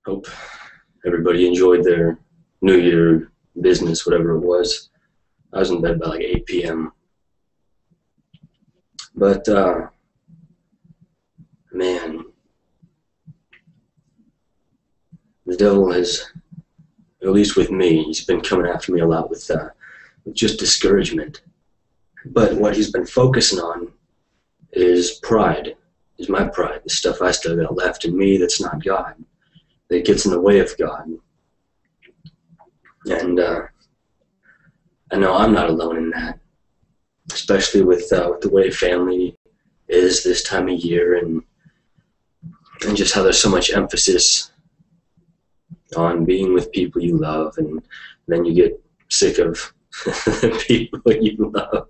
Hope everybody enjoyed their New Year business, whatever it was. I was in bed by like 8 p.m. But, man, the devil has, at least with me, he's been coming after me a lot with just discouragement. But what he's been focusing on is pride, is my pride, the stuff I still got left in me that's not God, that gets in the way of God. And I know I'm not alone in that, especially with the way family is this time of year, and just how there's so much emphasis on being with people you love, and then you get sick of the people you love.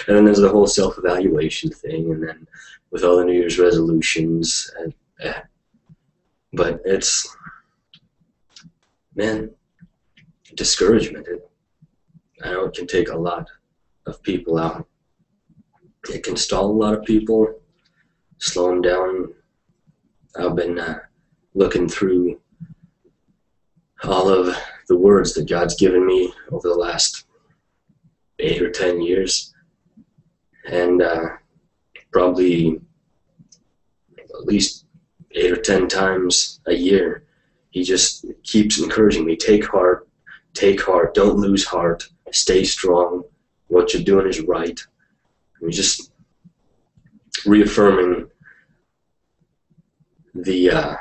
And then there's the whole self-evaluation thing, and then with all the New Year's resolutions. But it's, man, discouragement. I know it can take a lot of people out. It can stall a lot of people, slow them down. I've been looking through all of the words that God's given me over the last 8 or 10 years, and probably at least 8 or 10 times a year, he just keeps encouraging me, take heart, don't lose heart, stay strong, what you're doing is right. And just reaffirming the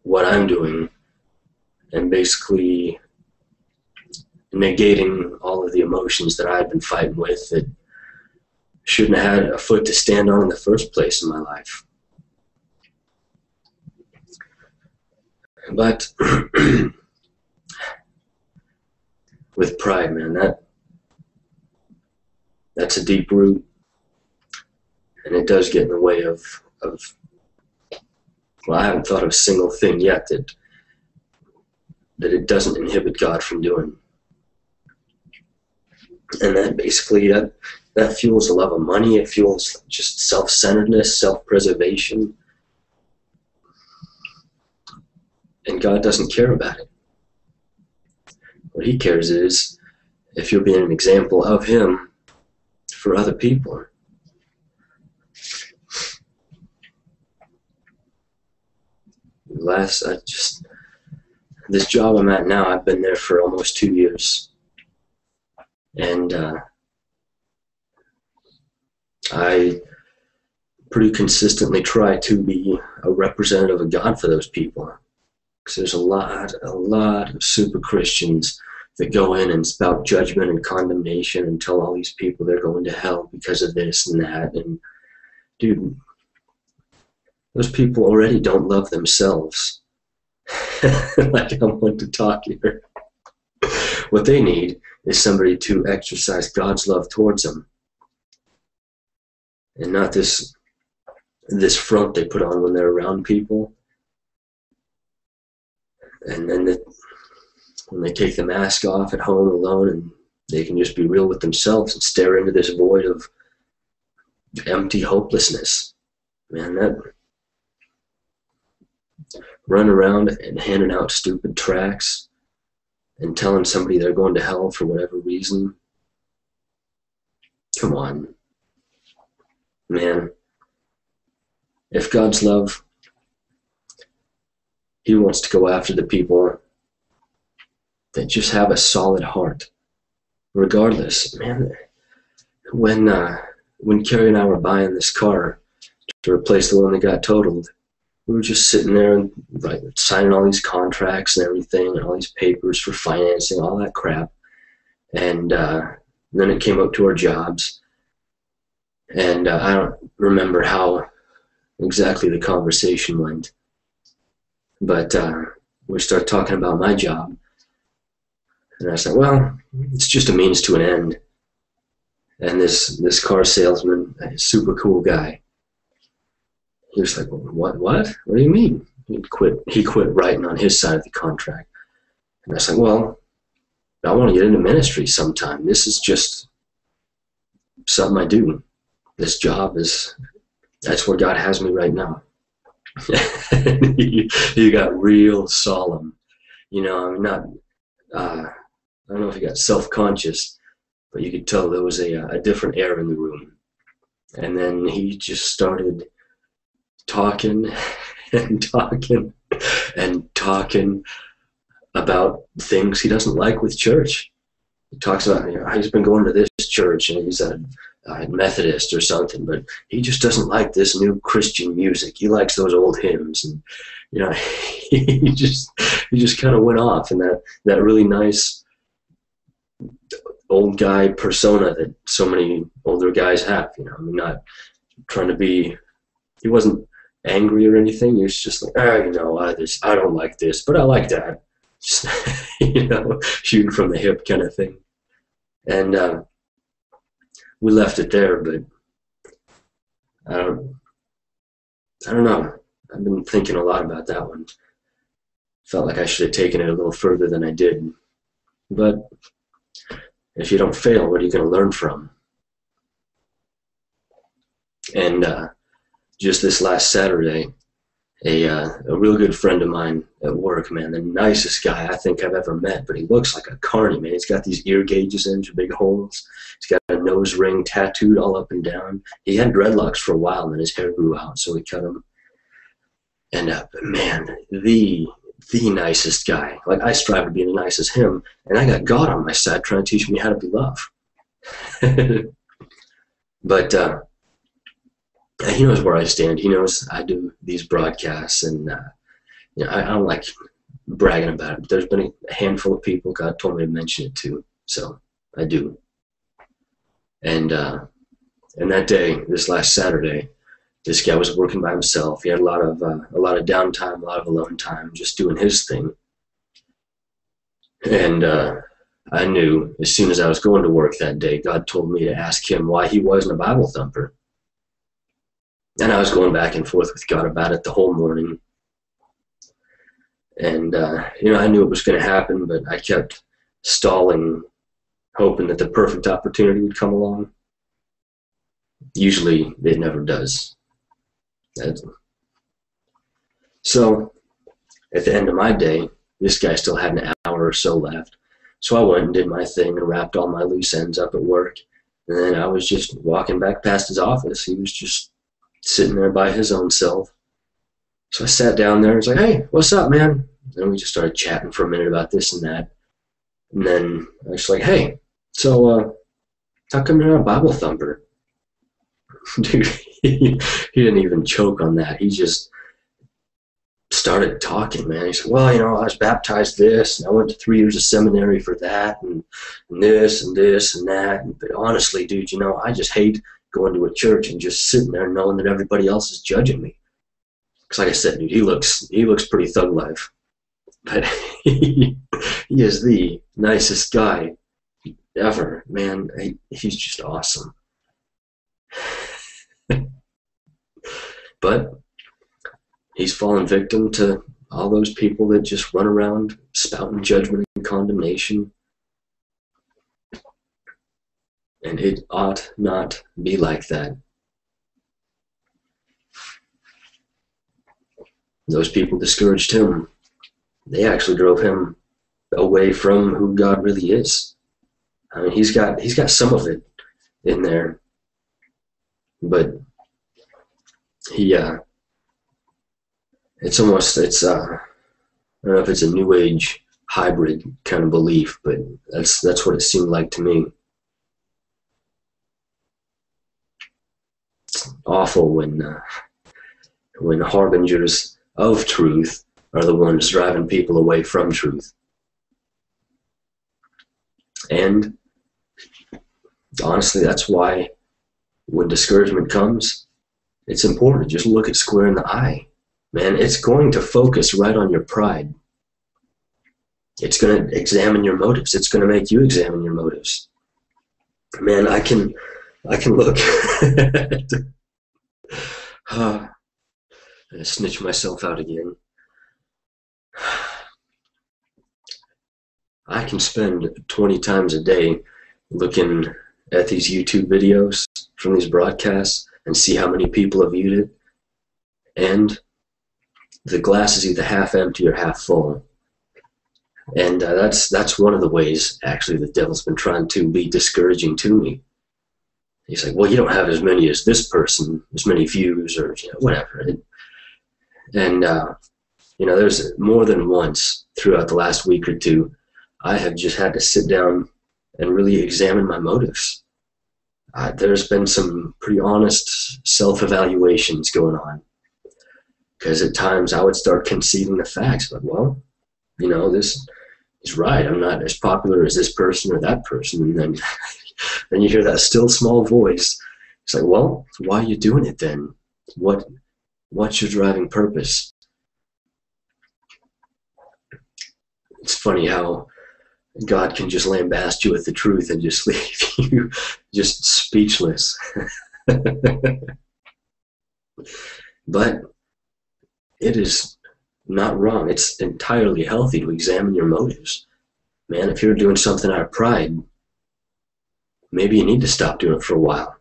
what I'm doing, and basically negating all of the emotions that I've been fighting with that shouldn't have had a foot to stand on in the first place in my life. But with pride, man, that's a deep root, and it does get in the way of well, I haven't thought of a single thing yet that it doesn't inhibit God from doing. And that basically, that fuels a love of money. It fuels just self-centeredness, self-preservation. And God doesn't care about it. What he cares is if you're being an example of him for other people. This job I'm at now, I've been there for almost 2 years. And I pretty consistently try to be a representative of God for those people. Because there's a lot of super Christians that go in and spout judgment and condemnation and tell all these people they're going to hell because of this and that. And dude, those people already don't love themselves. Like I want to talk here. What they need is somebody to exercise God's love towards them, and not this front they put on when they're around people. And then when they take the mask off at home alone, and they can just be real with themselves and stare into this void of empty hopelessness. Man, that run around and handing out stupid tracts and telling somebody they're going to hell for whatever reason. Come on. Man, if God's love, he wants to go after the people that just have a solid heart. Regardless, man, when Carrie and I were buying this car to replace the one that got totaled, we were just sitting there and signing all these contracts and everything, and all these papers for financing, all that crap. And then it came up to our jobs, and I don't remember how exactly the conversation went, but we started talking about my job, and I said, well, it's just a means to an end. And this car salesman, a super cool guy, he was like, well, what do you mean? He quit writing on his side of the contract. And I said, well, I want to get into ministry sometime. This is just something I do. This job that's where God has me right now. And he got real solemn. You know, I'm not, I don't know if he got self-conscious, but you could tell there was a different air in the room. And then he just started talking and talking and talking about things he doesn't like with church. He talks about, you know, he's been going to this church and he's a Methodist or something, but he just doesn't like this new Christian music. He likes those old hymns, and you know, he just kind of went off in that really nice old guy persona that so many older guys have. You know, I mean, not trying to be. He wasn't angry or anything. He was just like, you know, I don't like this, but I like that. Just, you know, shooting from the hip kind of thing. And we left it there, but I don't know. I've been thinking a lot about that one. Felt like I should have taken it a little further than I did. But if you don't fail, what are you going to learn from? And just this last Saturday, a real good friend of mine at work, man, the nicest guy I think I've ever met, but he looks like a carny, man. He's got these ear gauges in, big holes. He's got a nose ring tattooed all up and down. He had dreadlocks for a while, and then his hair grew out, so he cut them. And man, the nicest guy. Like, I strive to be as nice as him, and I got God on my side trying to teach me how to be love. But he knows where I stand. He knows I do these broadcasts, and you know, I don't like bragging about it, but there's been a handful of people God told me to mention it to, so I do. And that day, this last Saturday, this guy was working by himself. He had a lot of downtime, a lot of alone time, just doing his thing. And I knew as soon as I was going to work that day, God told me to ask him why he wasn't a Bible thumper. And I was going back and forth with God about it the whole morning. And, you know, I knew it was going to happen, but I kept stalling, hoping that the perfect opportunity would come along. Usually it never does. So at the end of my day, this guy still had an hour or so left. So I went and did my thing and wrapped all my loose ends up at work. And then I was just walking back past his office. He was just sitting there by his own self. So I sat down there and was like, hey, what's up, man? And we just started chatting for a minute about this and that. And then I was like, hey, so how come you're not a Bible thumper? Dude, he didn't even choke on that. He just started talking, man. He said, well, you know, I was baptized this, and I went to 3 years of seminary for that, and this and this and that. But honestly, dude, you know, I just hate going to a church and just sitting there knowing that everybody else is judging me. Because like I said, dude, he looks pretty thug life. But he is the nicest guy ever, man. He's just awesome. But he's fallen victim to all those people that just run around spouting judgment and condemnation. And it ought not be like that. Those people discouraged him. They actually drove him away from who God really is. I mean, he's got some of it in there, but it's I don't know if it's a new age hybrid kind of belief, but that's what it seemed like to me. It's awful when harbingers of truth are the ones driving people away from truth. And honestly, that's why when discouragement comes, it's important to just look it square in the eye. Man, it's going to focus right on your pride. It's going to examine your motives. It's going to make you examine your motives. Man, I can look. I snitch myself out again. I can spend 20 times a day looking at these YouTube videos from these broadcasts and see how many people have viewed it. And the glass is either half empty or half full. And that's one of the ways, actually, the devil's been trying to be discouraging to me. He's like, well, you don't have as many as this person, as many views, or whatever. And there's more than once throughout the last week or two, I have just had to sit down and really examine my motives. There's been some pretty honest self-evaluations going on. Because at times I would start conceding the facts, but well, this is right. I'm not as popular as this person or that person. And then, then you hear that still small voice. It's like, well, why are you doing it then? What's your driving purpose? It's funny how God can just lambast you with the truth and just leave you just speechless. But it is not wrong. It's entirely healthy to examine your motives. Man, if you're doing something out of pride, maybe you need to stop doing it for a while.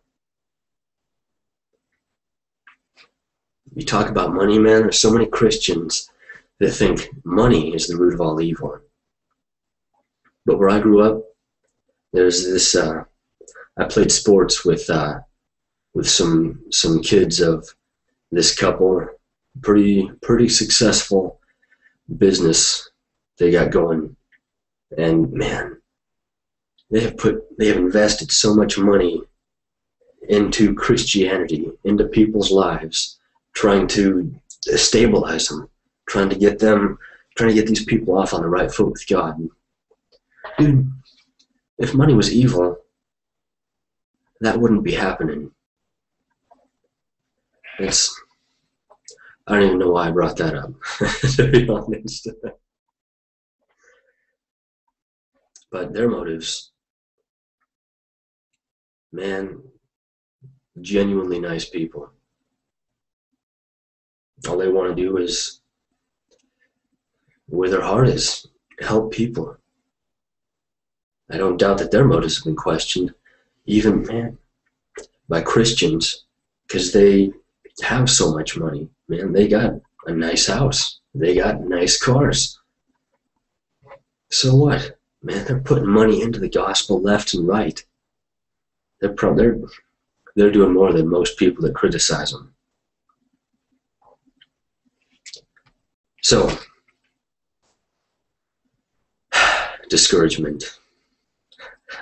You talk about money, man, there's so many Christians that think money is the root of all evil. But where I grew up, there's this, I played sports with some kids of this couple, pretty successful business they got going. And man, they have invested so much money into Christianity, into people's lives, trying to stabilize them, trying to get these people off on the right foot with God. Dude, if money was evil, that wouldn't be happening. I don't even know why I brought that up, to be honest. But their motives, man, genuinely nice people. All they want to do is, where their heart is, help people. I don't doubt that their motives have been questioned, even, man, by Christians, because they have so much money. Man, they got a nice house. They got nice cars. So what? Man, they're putting money into the gospel left and right. They're doing more than most people that criticize them. So, discouragement.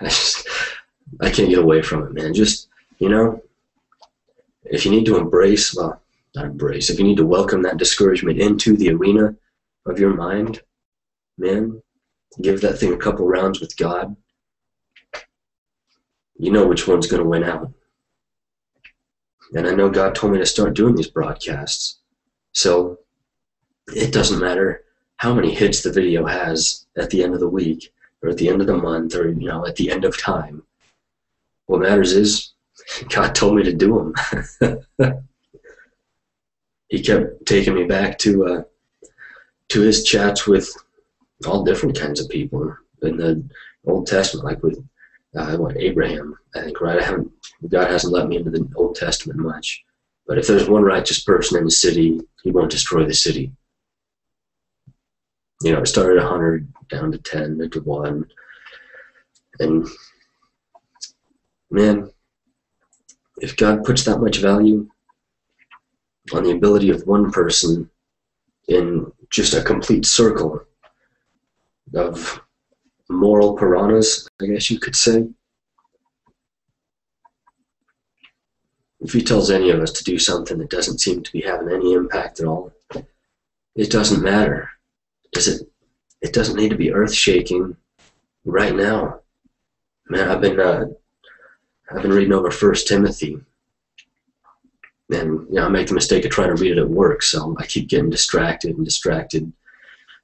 I can't get away from it, man. Just, if you need to if you need to welcome that discouragement into the arena of your mind, man, give that thing a couple rounds with God. You know which one's going to win out. And I know God told me to start doing these broadcasts. So it doesn't matter how many hits the video has at the end of the week, or at the end of the month, or at the end of time. What matters is God told me to do them. He kept taking me back to his chats with all different kinds of people in the Old Testament, like with Abraham, I think, right? God hasn't let me into the Old Testament much. But if there's one righteous person in the city, he won't destroy the city. It started at 100, down to 10, to 1. And, man, if God puts that much value on the ability of one person in just a complete circle of moral piranhas, I guess you could say, if he tells any of us to do something that doesn't seem to be having any impact at all, it doesn't matter. It doesn't need to be earth-shaking right now. Man, I've been reading over 1 Timothy, and I make the mistake of trying to read it at work, so I keep getting distracted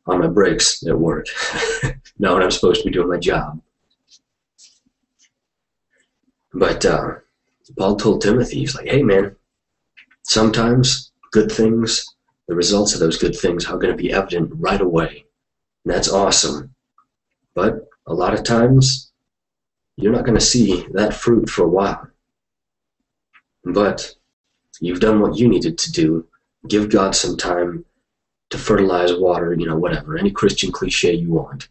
on my breaks at work. Not when I'm supposed to be doing my job. But Paul told Timothy, he's like, hey man, sometimes good things, the results of those good things are going to be evident right away. And that's awesome. But a lot of times, you're not going to see that fruit for a while. But you've done what you needed to do. Give God some time to fertilize water, whatever, any Christian cliche you want.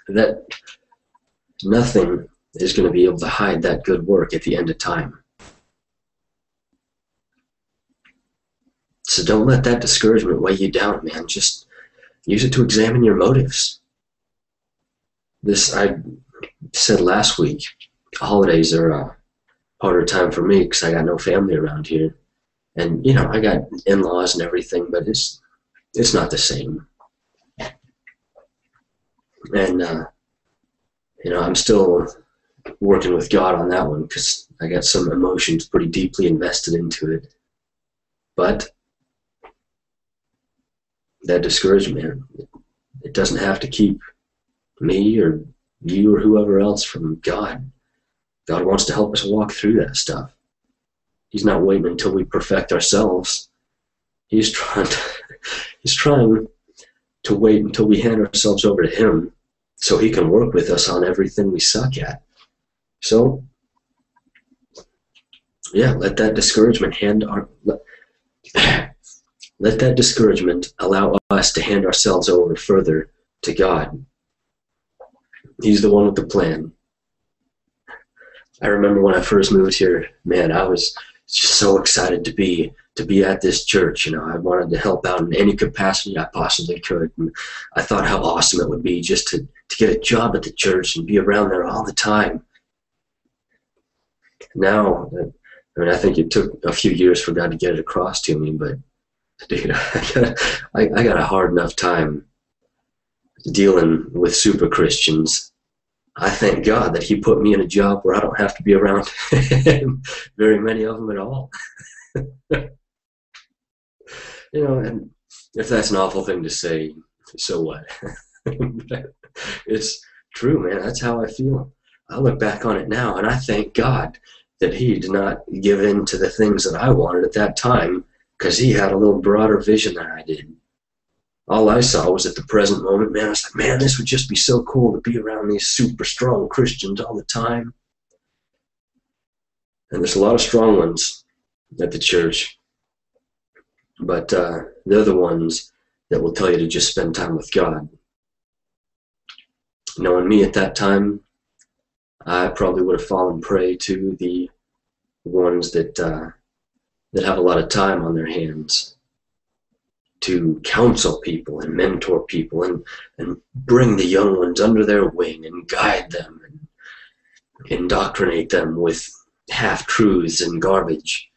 That nothing is going to be able to hide that good work at the end of time. So don't let that discouragement weigh you down, man. Just use it to examine your motives. I said last week, holidays are a harder time for me because I got no family around here. And, I got in-laws and everything, but it's not the same. And, I'm still working with God on that one because I got some emotions pretty deeply invested into it. But that discouragement, it doesn't have to keep me or you or whoever else from God. God wants to help us walk through that stuff. He's not waiting until we perfect ourselves. He's trying to wait until we hand ourselves over to Him so He can work with us on everything we suck at. So, yeah, let that discouragement allow us to hand ourselves over further to God. He's the one with the plan. I remember when I first moved here, man, I was just so excited to be at this church. I wanted to help out in any capacity I possibly could. And I thought how awesome it would be just to get a job at the church and be around there all the time. Now, I think it took a few years for God to get it across to me, but dude, I got a hard enough time dealing with super Christians. I thank God that He put me in a job where I don't have to be around very many of them at all. And if that's an awful thing to say, so what? It's true, man. That's how I feel. I look back on it now, and I thank God that He did not give in to the things that I wanted at that time, because He had a little broader vision than I did. All I saw was at the present moment, man, I was like, man, this would just be so cool to be around these super strong Christians all the time. And there's a lot of strong ones at the church, but they're the ones that will tell you to just spend time with God. Knowing me at that time, I probably would have fallen prey to the ones that have a lot of time on their hands to counsel people and mentor people and bring the young ones under their wing and guide them and indoctrinate them with half-truths and garbage.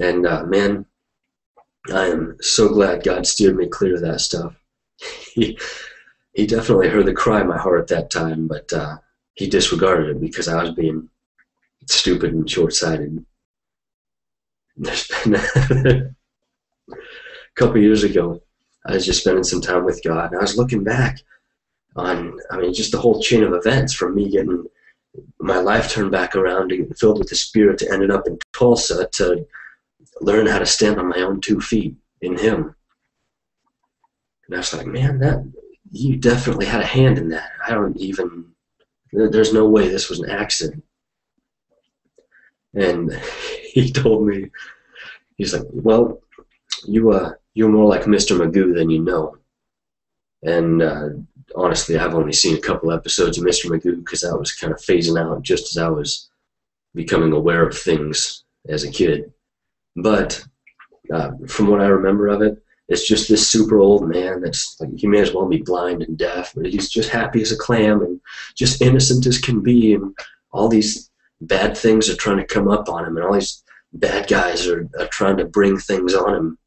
And man, I am so glad God steered me clear of that stuff. He definitely heard the cry in my heart at that time, but He disregarded it because I was being stupid and short-sighted. There's been a couple years ago, I was just spending some time with God, and I was looking back on, just the whole chain of events from me getting my life turned back around to get filled with the Spirit to ended up in Tulsa to learn how to stand on my own 2 feet in Him. And I was like, man, you definitely had a hand in that. There's no way this was an accident. And He told me, he's like, well, you're more like Mr. Magoo than you know. And honestly, I've only seen a couple episodes of Mr. Magoo because I was kind of phasing out just as I was becoming aware of things as a kid. But from what I remember of it, it's just this super old man that's like, he may as well be blind and deaf, but he's just happy as a clam and just innocent as can be, and all these bad things are trying to come up on him, and all these bad guys are trying to bring things on him.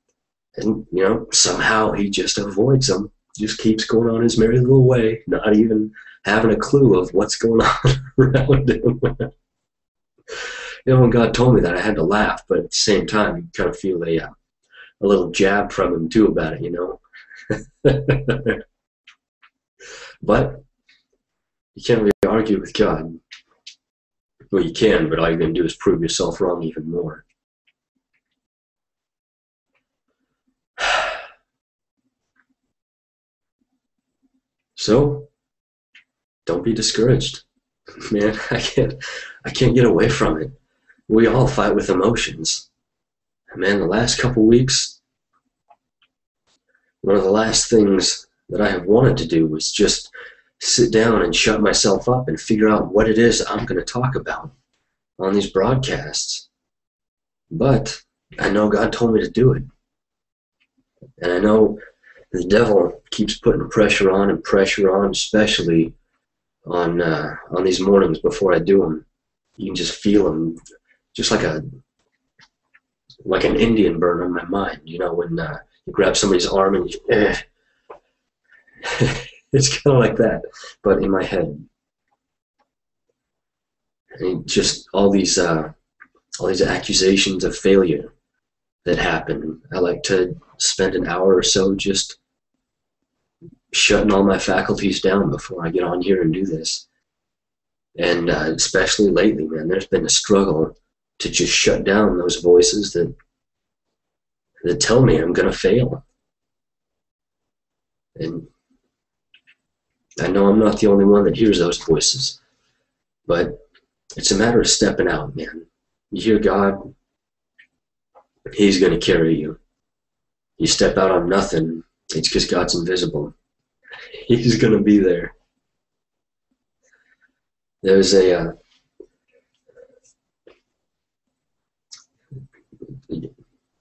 And, somehow he just avoids them, just keeps going on his merry little way, not even having a clue of what's going on around him. When God told me that, I had to laugh, but at the same time, you kind of feel a little jab from Him, too, about it, But you can't really argue with God. Well, you can, but all you're going to do is prove yourself wrong even more. So, don't be discouraged. Man, I can't get away from it. We all fight with emotions. Man, the last couple weeks, one of the last things that I have wanted to do was just sit down and shut myself up and figure out what it is I'm going to talk about on these broadcasts. But I know God told me to do it. And I know the devil keeps putting pressure on, especially on these mornings before I do them. You can just feel them, just like an Indian burn on my mind. You know, when you grab somebody's arm and it's kind of like that, but in my head. And just all these accusations of failure that happen. I like to spend an hour or so just shutting all my faculties down before I get on here and do this. And especially lately, man, there's been a struggle to just shut down those voices that tell me I'm going to fail. And I know I'm not the only one that hears those voices, but it's a matter of stepping out, man. You hear God, He's going to carry you. You step out on nothing, it's because God's invisible. He's going to be there. There's a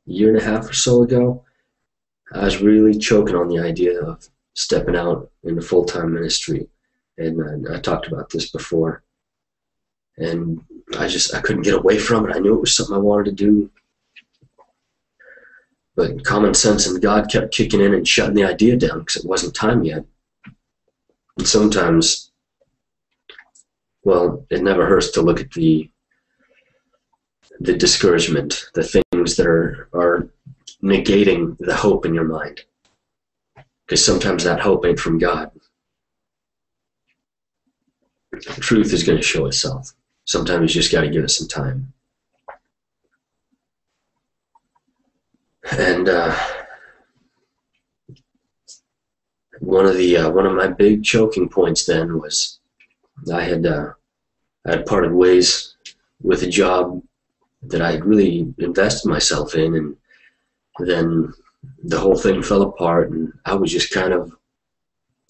year and a half or so ago, I was really choking on the idea of stepping out into full-time ministry. And I talked about this before. And I couldn't get away from it. I knew it was something I wanted to do. But common sense and God kept kicking in and shutting the idea down because it wasn't time yet. And sometimes, well, it never hurts to look at the discouragement, the things that are negating the hope in your mind. Because sometimes that hope ain't from God. The truth is going to show itself. Sometimes you just got to give it some time. And one of my big choking points then was I had parted ways with a job that I had really invested myself in, and then the whole thing fell apart, and I was just kind of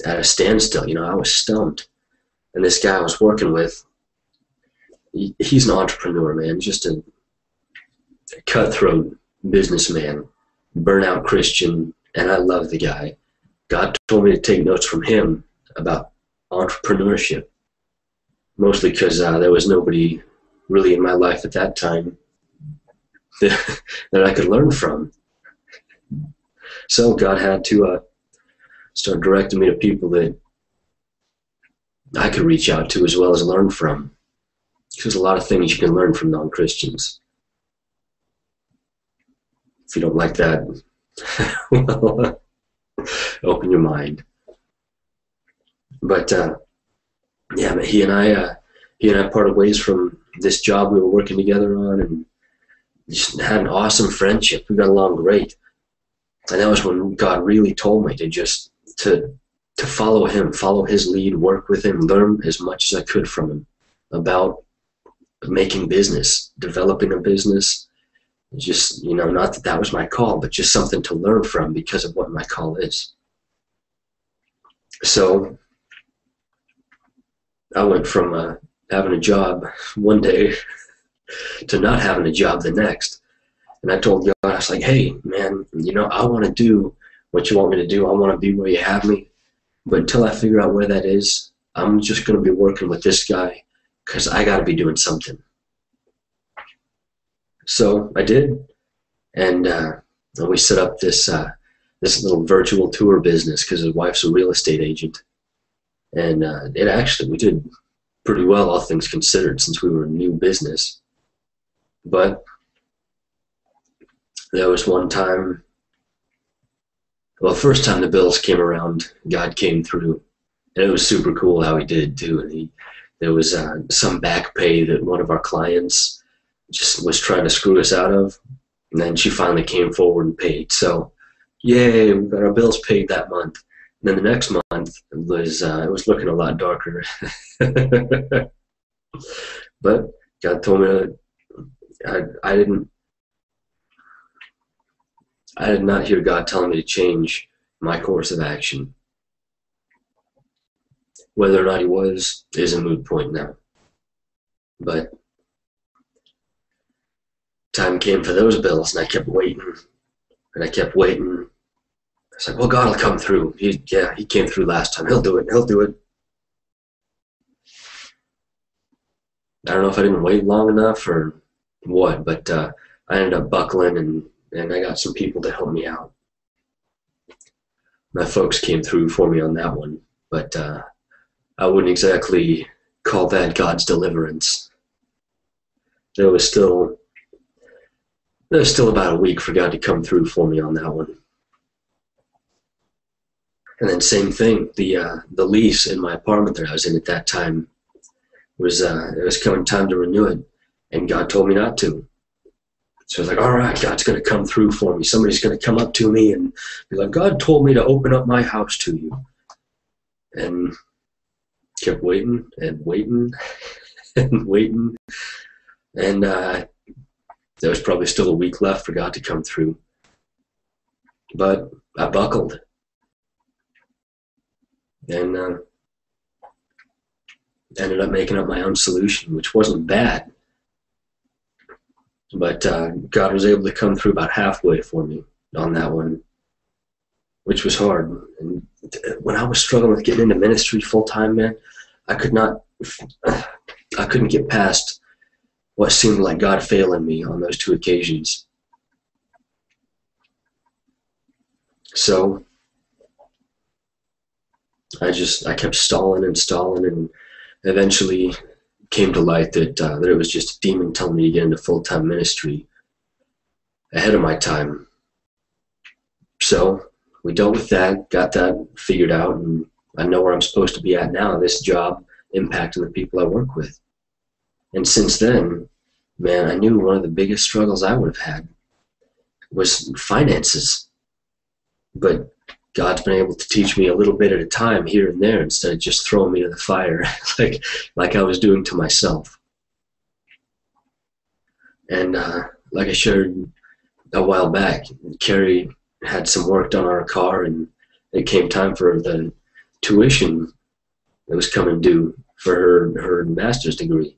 at a standstill. You know, I was stumped. And this guy I was working with, he's an entrepreneur, man, just a cutthroat businessman, burnout Christian, and I love the guy. God told me to take notes from him about entrepreneurship, mostly because there was nobody really in my life at that time that I could learn from. So God had to start directing me to people that I could reach out to as well as learn from. There's a lot of things you can learn from non-Christians. If you don't like that, well, open your mind. But yeah, he and I parted ways from this job we were working together on, and just had an awesome friendship. We got along great. And that was when God really told me to follow him, follow his lead, work with him, learn as much as I could from him about making business, developing a business. Just, you know, not that was my call, but just something to learn from because of what my call is. So I went from having a job one day to not having a job the next. And I told God, I was like, hey, man, you know, I want to do what you want me to do. I want to be where you have me. But until I figure out where that is, I'm just going to be working with this guy because I got to be doing something. So I did. And we set up this little virtual tour business because his wife's a real estate agent. And we did pretty well, all things considered, since we were a new business. But there was one time, well, first time the bills came around, God came through, and it was super cool how he did too. And there was some back pay that one of our clients just was trying to screw us out of, and then she finally came forward and paid. So, yay, we got our bills paid that month. And then the next month it was looking a lot darker. But God told me I didn't I did not hear God telling me to change my course of action. Whether or not he was is a moot point now. But time came for those bills, and I kept waiting, and I kept waiting. I was like, well, God will come through. He came through last time. He'll do it. He'll do it. I don't know if I didn't wait long enough or what, but I ended up buckling, and I got some people to help me out. My folks came through for me on that one, but I wouldn't exactly call that God's deliverance. There was still about a week for God to come through for me on that one. And then same thing, the lease in my apartment that I was in at that time was it was coming time to renew it, and God told me not to. So I was like, all right, God's going to come through for me. Somebody's going to come up to me and be like, God told me to open up my house to you. And kept waiting and waiting and waiting. And there was probably still a week left for God to come through. But I buckled. And ended up making up my own solution, which wasn't bad. But God was able to come through about halfway for me on that one, which was hard. And when I was struggling with getting into ministry full-time, man, I couldn't get past what seemed like God failing me on those two occasions. So I kept stalling, and eventually came to light that it was just a demon telling me to get into full-time ministry ahead of my time. So we dealt with that, got that figured out, and I know where I'm supposed to be at now, this job impacting the people I work with. And since then, man, I knew one of the biggest struggles I would have had was finances. But God's been able to teach me a little bit at a time here and there instead of just throwing me to the fire like I was doing to myself. And like I shared a while back, Carrie had some work done on her car, and it came time for the tuition that was coming due for her master's degree.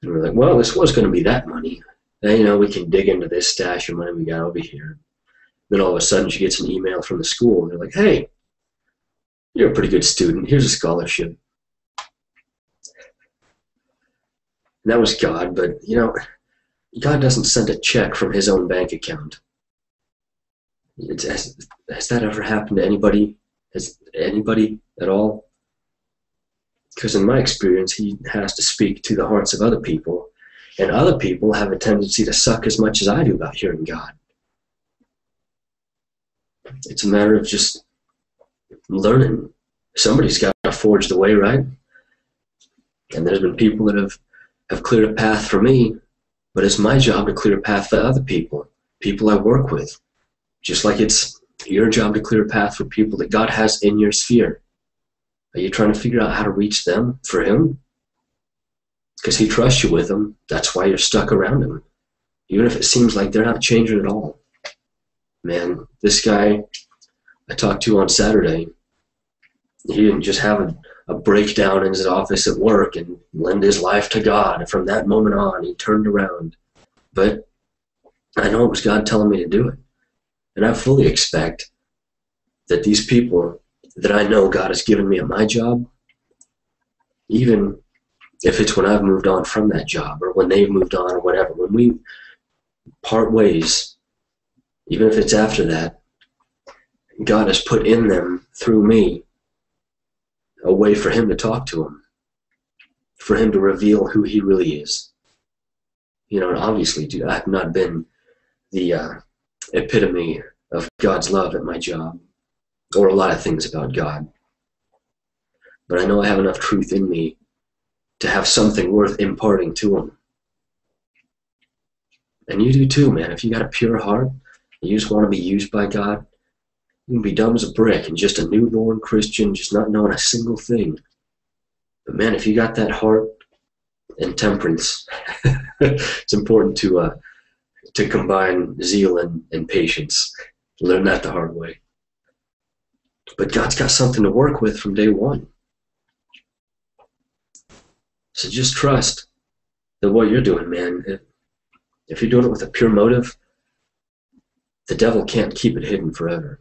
And we're like, well, this was going to be that money. And, we can dig into this stash of money we got over here. Then all of a sudden she gets an email from the school, and they're like, hey, you're a pretty good student. Here's a scholarship. And that was God, but, God doesn't send a check from his own bank account. Has that ever happened to anybody? Has anybody at all? Because in my experience, he has to speak to the hearts of other people, and other people have a tendency to suck as much as I do about hearing God. It's a matter of just learning. Somebody's got to forge the way, right? And there's been people that have cleared a path for me, but it's my job to clear a path for other people I work with. Just like it's your job to clear a path for people that God has in your sphere. Are you trying to figure out how to reach them for him? Because he trusts you with them. That's why you're stuck around him. Even if it seems like they're not changing at all. Man, this guy I talked to on Saturday, he didn't just have a breakdown in his office at work and lend his life to God. And from that moment on, he turned around. But I know it was God telling me to do it. And I fully expect that these people that I know God has given me at my job, even if it's when I've moved on from that job or when they've moved on or whatever, when we part ways, even if it's after that, God has put in them, through me, a way for him to talk to them, for him to reveal who he really is. And obviously, dude, I've not been the epitome of God's love at my job, or a lot of things about God. But I know I have enough truth in me to have something worth imparting to him. And you do too, man. If you got a pure heart, you just want to be used by God, you can be dumb as a brick and just a newborn Christian, just not knowing a single thing. But man, if you got that heart and temperance, it's important to to combine zeal and patience. Learn that the hard way. But God's got something to work with from day one. So just trust that what you're doing, man, if you're doing it with a pure motive, the devil can't keep it hidden forever.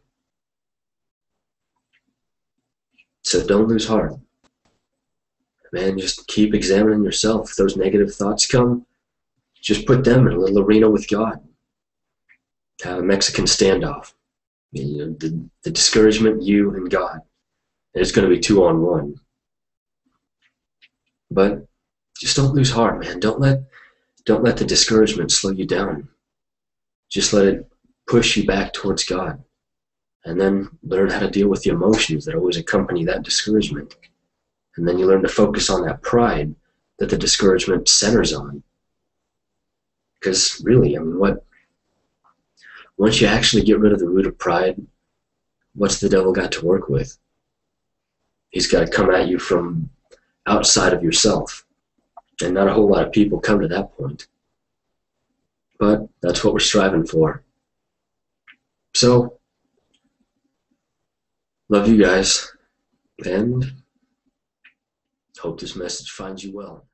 So don't lose heart. Man, just keep examining yourself. If those negative thoughts come, just put them in a little arena with God. Have a Mexican standoff. You know, the discouragement, you and God. And it's going to be 2-on-1. But just don't lose heart, man. Don't let the discouragement slow you down. Just let it push you back towards God. And then learn how to deal with the emotions that always accompany that discouragement. And then you learn to focus on that pride that the discouragement centers on. Because really, I mean, once you actually get rid of the root of pride, what's the devil got to work with? He's got to come at you from outside of yourself. And not a whole lot of people come to that point. But that's what we're striving for. So, love you guys, and hope this message finds you well.